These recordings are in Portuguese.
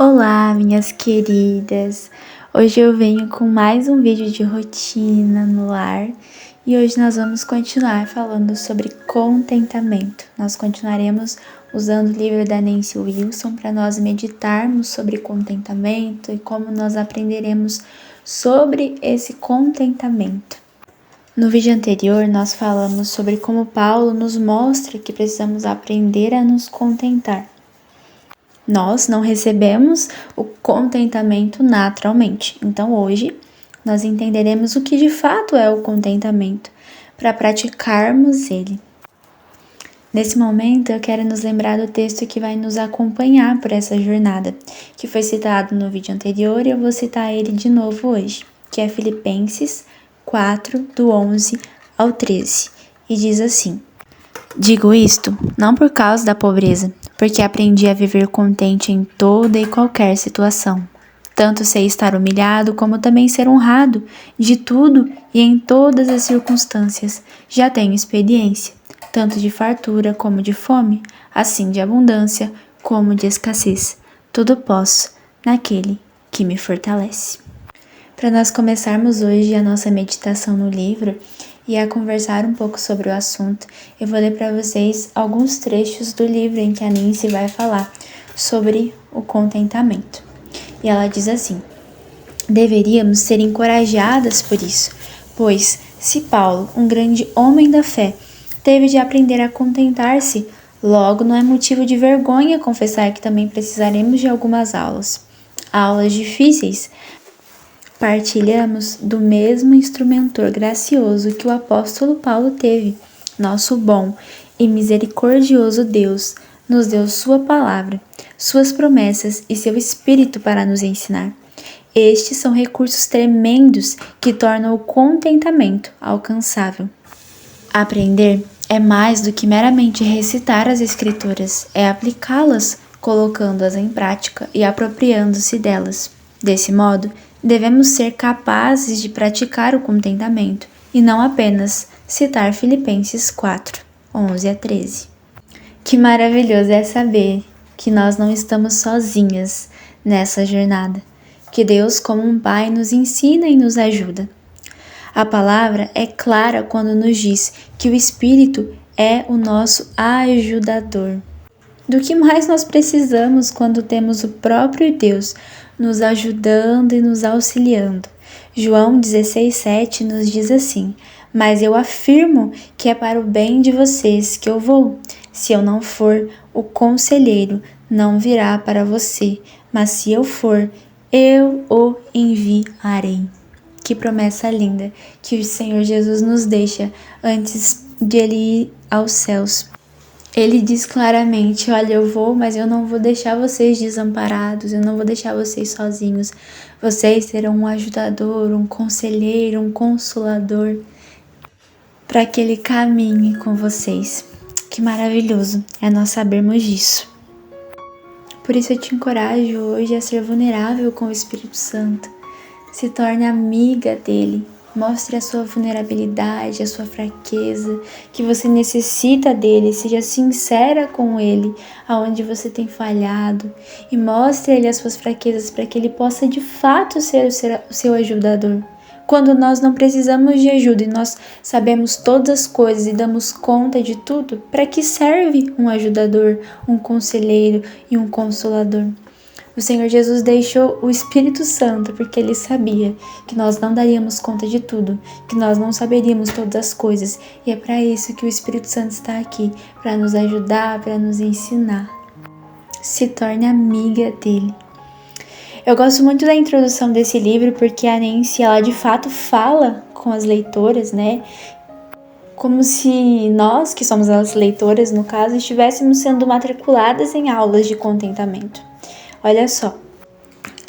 Olá, minhas queridas! Hoje eu venho com mais um vídeo de rotina no lar e hoje nós vamos continuar falando sobre contentamento. Nós continuaremos usando o livro da Nancy Wilson para nós meditarmos sobre contentamento e como nós aprenderemos sobre esse contentamento. No vídeo anterior, nós falamos sobre como Paulo nos mostra que precisamos aprender a nos contentar. Nós não recebemos o contentamento naturalmente. Então hoje nós entenderemos o que de fato é o contentamento para praticarmos ele. Nesse momento eu quero nos lembrar do texto que vai nos acompanhar por essa jornada, que foi citado no vídeo anterior e eu vou citar ele de novo hoje, que é Filipenses 4, do 11 ao 13, e diz assim: Digo isto não por causa da pobreza, porque aprendi a viver contente em toda e qualquer situação. Tanto sei estar humilhado como também ser honrado, de tudo e em todas as circunstâncias. Já tenho experiência, tanto de fartura como de fome, assim de abundância como de escassez. Tudo posso naquele que me fortalece. Para nós começarmos hoje a nossa meditação no livro e a conversar um pouco sobre o assunto, eu vou ler para vocês alguns trechos do livro em que a Nancy vai falar sobre o contentamento. E ela diz assim: deveríamos ser encorajadas por isso, pois se Paulo, um grande homem da fé, teve de aprender a contentar-se, logo não é motivo de vergonha confessar que também precisaremos de algumas aulas difíceis. Partilhamos do mesmo instrumentor gracioso que o apóstolo Paulo teve. Nosso bom e misericordioso Deus nos deu sua palavra, suas promessas e seu espírito para nos ensinar. Estes são recursos tremendos que tornam o contentamento alcançável. Aprender é mais do que meramente recitar as escrituras, é aplicá-las, colocando-as em prática e apropriando-se delas. Desse modo, devemos ser capazes de praticar o contentamento e não apenas citar Filipenses 4, 11 a 13. Que maravilhoso é saber que nós não estamos sozinhas nessa jornada, que Deus, como um Pai, nos ensina e nos ajuda. A palavra é clara quando nos diz que o Espírito é o nosso ajudador. Do que mais nós precisamos quando temos o próprio Deus nos ajudando e nos auxiliando? João 16,7 nos diz assim: mas eu afirmo que é para o bem de vocês que eu vou. Se eu não for, o conselheiro não virá para você, mas se eu for, eu o enviarei. Que promessa linda que o Senhor Jesus nos deixa antes de Ele ir aos céus. Ele diz claramente: olha, eu vou, mas eu não vou deixar vocês desamparados, eu não vou deixar vocês sozinhos. Vocês terão um ajudador, um conselheiro, um consolador, para que Ele caminhe com vocês. Que maravilhoso é nós sabermos disso. Por isso eu te encorajo hoje a ser vulnerável com o Espírito Santo. Se torne amiga dele. Mostre a sua vulnerabilidade, a sua fraqueza, que você necessita dele. Seja sincera com ele, aonde você tem falhado. E mostre a ele as suas fraquezas para que ele possa de fato ser o seu ajudador. Quando nós não precisamos de ajuda e nós sabemos todas as coisas e damos conta de tudo, para que serve um ajudador, um conselheiro e um consolador? O Senhor Jesus deixou o Espírito Santo porque Ele sabia que nós não daríamos conta de tudo, que nós não saberíamos todas as coisas. E é para isso que o Espírito Santo está aqui, para nos ajudar, para nos ensinar. Se torne amiga dele. Eu gosto muito da introdução desse livro porque a Nancy, ela de fato fala com as leitoras, né? Como se nós, que somos as leitoras no caso, estivéssemos sendo matriculadas em aulas de contentamento. Olha só,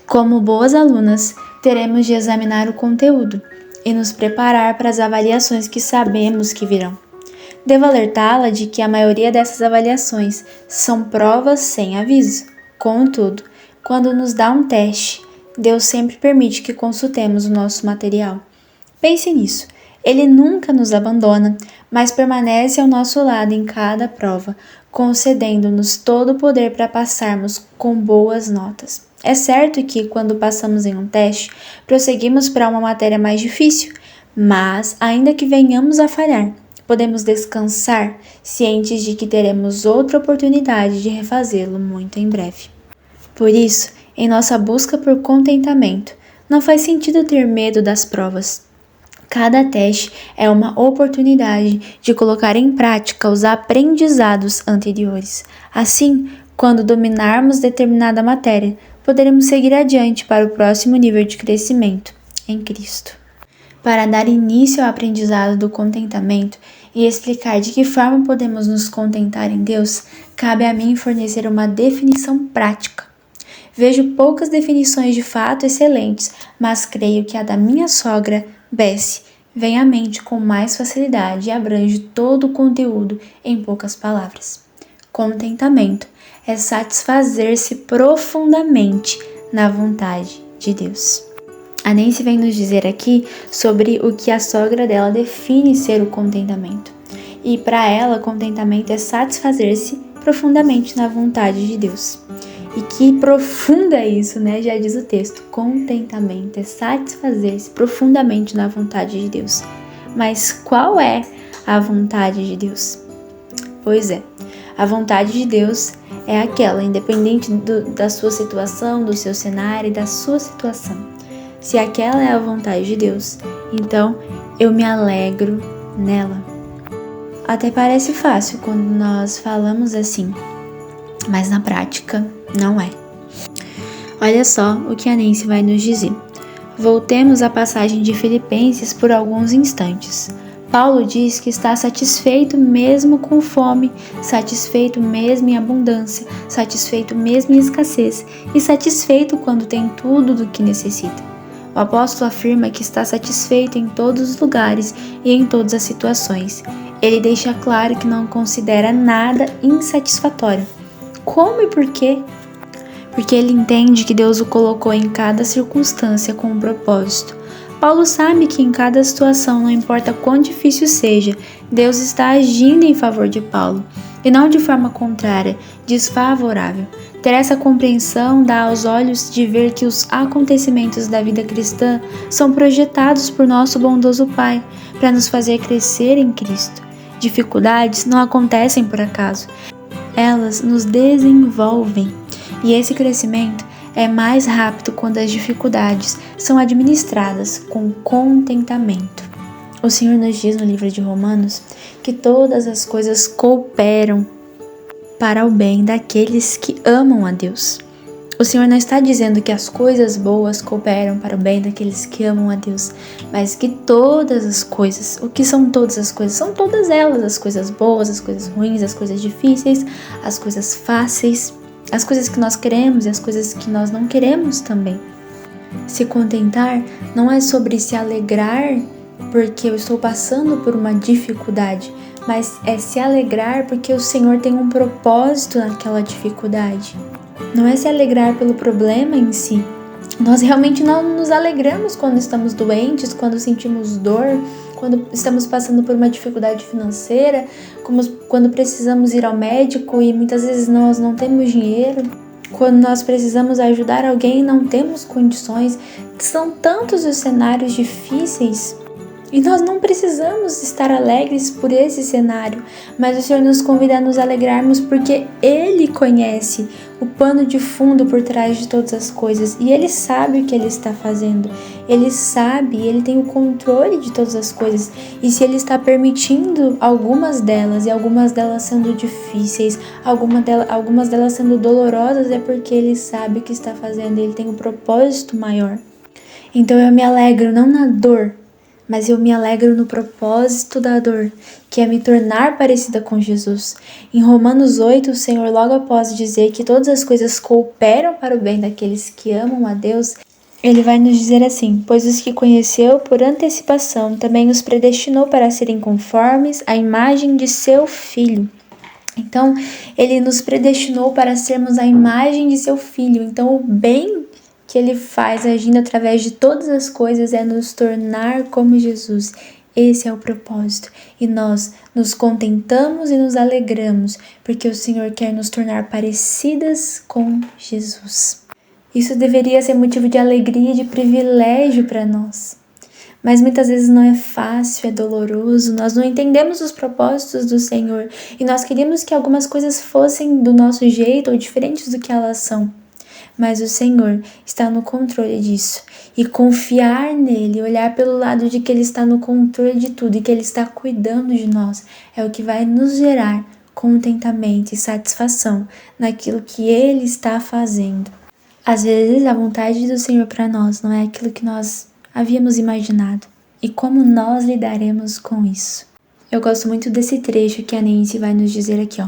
como boas alunas, teremos de examinar o conteúdo e nos preparar para as avaliações que sabemos que virão. Devo alertá-la de que a maioria dessas avaliações são provas sem aviso. Contudo, quando nos dá um teste, Deus sempre permite que consultemos o nosso material. Pense nisso. Ele nunca nos abandona, mas permanece ao nosso lado em cada prova, concedendo-nos todo o poder para passarmos com boas notas. É certo que, quando passamos em um teste, prosseguimos para uma matéria mais difícil, mas, ainda que venhamos a falhar, podemos descansar, cientes de que teremos outra oportunidade de refazê-lo muito em breve. Por isso, em nossa busca por contentamento, não faz sentido ter medo das provas. Cada teste é uma oportunidade de colocar em prática os aprendizados anteriores. Assim, quando dominarmos determinada matéria, poderemos seguir adiante para o próximo nível de crescimento em Cristo. Para dar início ao aprendizado do contentamento e explicar de que forma podemos nos contentar em Deus, cabe a mim fornecer uma definição prática. Vejo poucas definições de fato excelentes, mas creio que a da minha sogra, Bessie, vem à mente com mais facilidade e abrange todo o conteúdo em poucas palavras. Contentamento é satisfazer-se profundamente na vontade de Deus. A Nancy vem nos dizer aqui sobre o que a sogra dela define ser o contentamento. E para ela, contentamento é satisfazer-se profundamente na vontade de Deus. E que profunda é isso, né? Já diz o texto. Contentamento é satisfazer-se profundamente na vontade de Deus. Mas qual é a vontade de Deus? Pois é, a vontade de Deus é aquela, independente da sua situação, do seu cenário e da sua situação. Se aquela é a vontade de Deus, então eu me alegro nela. Até parece fácil quando nós falamos assim, mas na prática não é. Olha só o que a Nancy vai nos dizer. Voltemos à passagem de Filipenses por alguns instantes. Paulo diz que está satisfeito mesmo com fome, satisfeito mesmo em abundância, satisfeito mesmo em escassez e satisfeito quando tem tudo do que necessita. O apóstolo afirma que está satisfeito em todos os lugares e em todas as situações. Ele deixa claro que não considera nada insatisfatório. Como e por quê? Porque ele entende que Deus o colocou em cada circunstância com um propósito. Paulo sabe que em cada situação, não importa quão difícil seja, Deus está agindo em favor de Paulo, e não de forma contrária, desfavorável. Ter essa compreensão dá aos olhos de ver que os acontecimentos da vida cristã são projetados por nosso bondoso Pai, para nos fazer crescer em Cristo. Dificuldades não acontecem por acaso. Elas nos desenvolvem, e esse crescimento é mais rápido quando as dificuldades são administradas com contentamento. O Senhor nos diz no livro de Romanos que todas as coisas cooperam para o bem daqueles que amam a Deus. O Senhor não está dizendo que as coisas boas cooperam para o bem daqueles que amam a Deus, mas que todas as coisas, o que são todas as coisas? São todas elas, as coisas boas, as coisas ruins, as coisas difíceis, as coisas fáceis, as coisas que nós queremos e as coisas que nós não queremos também. Se contentar não é sobre se alegrar porque eu estou passando por uma dificuldade, mas é se alegrar porque o Senhor tem um propósito naquela dificuldade. Não é se alegrar pelo problema em si. Nós realmente não nos alegramos quando estamos doentes, quando sentimos dor, quando estamos passando por uma dificuldade financeira, quando precisamos ir ao médico e muitas vezes nós não temos dinheiro, quando nós precisamos ajudar alguém e não temos condições. São tantos os cenários difíceis. E nós não precisamos estar alegres por esse cenário, mas o Senhor nos convida a nos alegrarmos porque Ele conhece o pano de fundo por trás de todas as coisas e Ele sabe o que Ele está fazendo. Ele sabe, Ele tem o controle de todas as coisas, e se Ele está permitindo algumas delas, e algumas delas sendo difíceis, algumas delas sendo dolorosas, é porque Ele sabe o que está fazendo, Ele tem um propósito maior. Então eu me alegro não na dor, mas eu me alegro no propósito da dor, que é me tornar parecida com Jesus. Em Romanos 8, o Senhor, logo após dizer que todas as coisas cooperam para o bem daqueles que amam a Deus, Ele vai nos dizer assim: pois os que conheceu por antecipação também os predestinou para serem conformes à imagem de seu Filho. Então, Ele nos predestinou para sermos a imagem de seu Filho. Então, o bem que Ele faz agindo através de todas as coisas é nos tornar como Jesus. Esse é o propósito. E nós nos contentamos e nos alegramos, porque o Senhor quer nos tornar parecidas com Jesus. Isso deveria ser motivo de alegria e de privilégio para nós. Mas muitas vezes não é fácil, é doloroso, nós não entendemos os propósitos do Senhor e nós queríamos que algumas coisas fossem do nosso jeito ou diferentes do que elas são. Mas o Senhor está no controle disso. E confiar nele, olhar pelo lado de que ele está no controle de tudo e que ele está cuidando de nós, é o que vai nos gerar contentamento e satisfação naquilo que ele está fazendo. Às vezes a vontade do Senhor para nós não é aquilo que nós havíamos imaginado. E como nós lidaremos com isso? Eu gosto muito desse trecho que a Nancy vai nos dizer aqui, ó.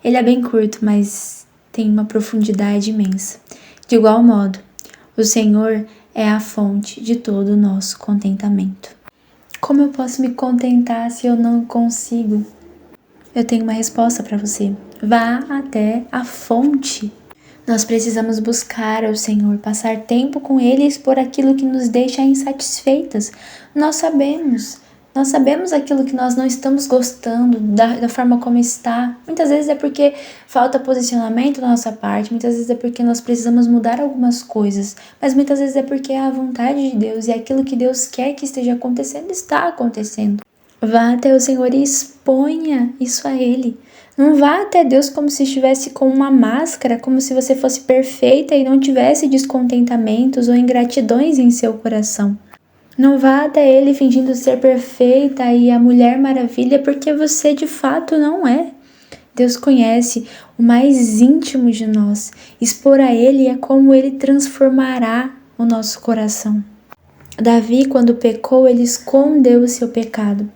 Ele é bem curto, mas tem uma profundidade imensa. De igual modo, o Senhor é a fonte de todo o nosso contentamento. Como eu posso me contentar se eu não consigo? Eu tenho uma resposta para você. Vá até a fonte. Nós precisamos buscar ao Senhor, passar tempo com Ele e expor aquilo que nos deixa insatisfeitas. Nós sabemos aquilo que nós não estamos gostando da forma como está. Muitas vezes é porque falta posicionamento da nossa parte, muitas vezes é porque nós precisamos mudar algumas coisas, mas muitas vezes é porque é a vontade de Deus e aquilo que Deus quer que esteja acontecendo, está acontecendo. Vá até o Senhor e exponha isso a Ele. Não vá até Deus como se estivesse com uma máscara, como se você fosse perfeita e não tivesse descontentamentos ou ingratidões em seu coração. Não vá até Ele fingindo ser perfeita e a Mulher Maravilha, porque você de fato não é. Deus conhece o mais íntimo de nós. Expor a Ele é como Ele transformará o nosso coração. Davi, quando pecou, ele escondeu o seu pecado.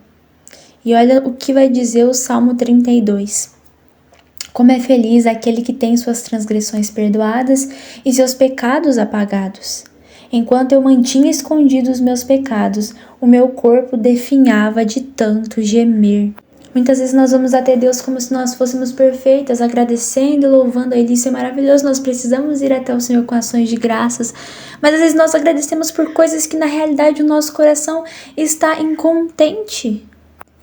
E olha o que vai dizer o Salmo 32. Como é feliz aquele que tem suas transgressões perdoadas e seus pecados apagados. Enquanto eu mantinha escondidos os meus pecados, o meu corpo definhava de tanto gemer. Muitas vezes nós vamos até Deus como se nós fôssemos perfeitas, agradecendo e louvando a Ele. Isso é maravilhoso, nós precisamos ir até o Senhor com ações de graças. Mas às vezes nós agradecemos por coisas que na realidade o nosso coração está incontente.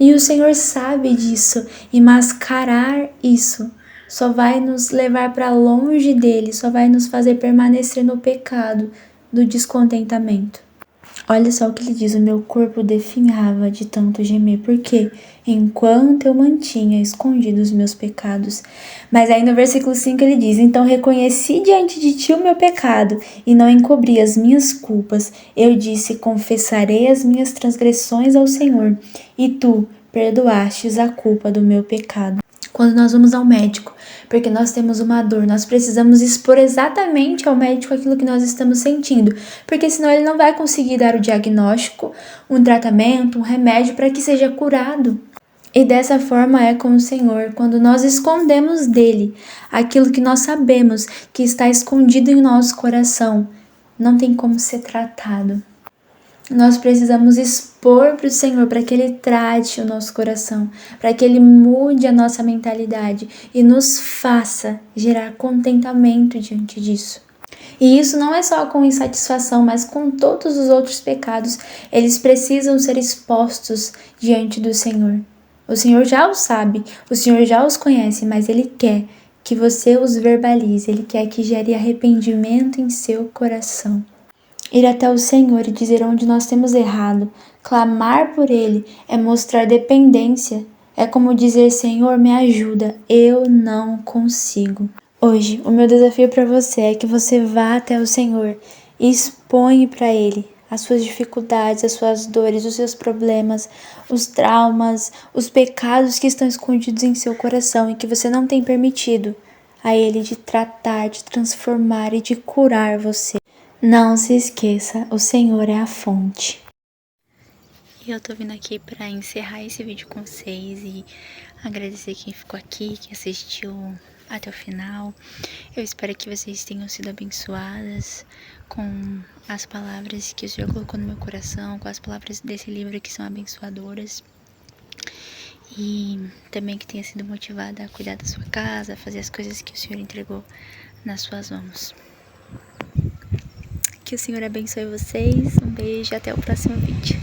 E o Senhor sabe disso, e mascarar isso só vai nos levar para longe dele, só vai nos fazer permanecer no pecado do descontentamento. Olha só o que ele diz, o meu corpo definhava de tanto gemer, porque enquanto eu mantinha escondidos os meus pecados. Mas aí no versículo 5 ele diz, então reconheci diante de ti o meu pecado e não encobri as minhas culpas. Eu disse, confessarei as minhas transgressões ao Senhor e tu perdoastes a culpa do meu pecado. Quando nós vamos ao médico, porque nós temos uma dor, nós precisamos expor exatamente ao médico aquilo que nós estamos sentindo, porque senão ele não vai conseguir dar o diagnóstico, um tratamento, um remédio para que seja curado. E dessa forma é com o Senhor, quando nós escondemos dele aquilo que nós sabemos que está escondido em nosso coração, não tem como ser tratado. Nós precisamos expor para o Senhor, para que Ele trate o nosso coração, para que Ele mude a nossa mentalidade e nos faça gerar contentamento diante disso. E isso não é só com insatisfação, mas com todos os outros pecados, eles precisam ser expostos diante do Senhor. O Senhor já os sabe, o Senhor já os conhece, mas Ele quer que você os verbalize, Ele quer que gere arrependimento em seu coração. Ir até o Senhor e dizer onde nós temos errado, clamar por Ele, é mostrar dependência. É como dizer, Senhor, me ajuda, eu não consigo. Hoje, o meu desafio para você é que você vá até o Senhor e exponha para Ele as suas dificuldades, as suas dores, os seus problemas, os traumas, os pecados que estão escondidos em seu coração e que você não tem permitido a Ele de tratar, de transformar e de curar você. Não se esqueça, o Senhor é a fonte. E eu tô vindo aqui pra encerrar esse vídeo com vocês e agradecer quem ficou aqui, que assistiu até o final. Eu espero que vocês tenham sido abençoadas com as palavras que o Senhor colocou no meu coração, com as palavras desse livro que são abençoadoras. E também que tenha sido motivada a cuidar da sua casa, a fazer as coisas que o Senhor entregou nas suas mãos. Que o Senhor abençoe vocês. Um beijo e até o próximo vídeo.